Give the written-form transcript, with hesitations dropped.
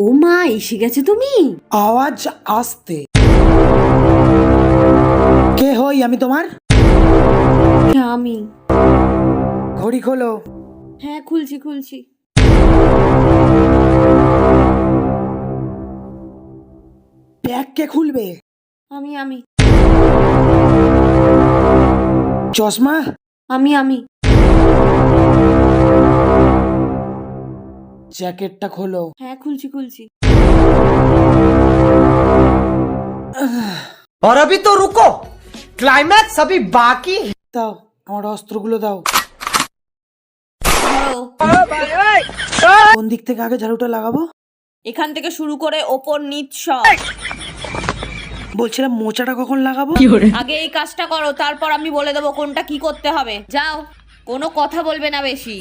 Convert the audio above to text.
ও মা, এসে গেছে তুমি? আওয়াজ আসতে। কে হই আমি তোমার? হ্যাঁ আমি। ঘড়ি খোলো। হ্যাঁ খুলছি। ব্যাগ কে খুলবে? আমি। চশমা? আমি। জ্যাকেটটা খোলো। হ্যাঁ খুলছি। और अभी तो रुको, क्लाइमैक्स अभी बाकी है। দাও আমার অস্ত্রগুলো দাও। ধরো। কোন দিক থেকে আগে ঝাড়ুটা লাগাবো? এখান থেকে শুরু করে ওপর নিচ সব। বলছিলাম মোচাটা কখন লাগাবো? আগে এই কাজটা করো, তারপর আমি বলে দেবো কোনটা কি করতে হবে। যাও, কোনো কথা বলবে না বেশি।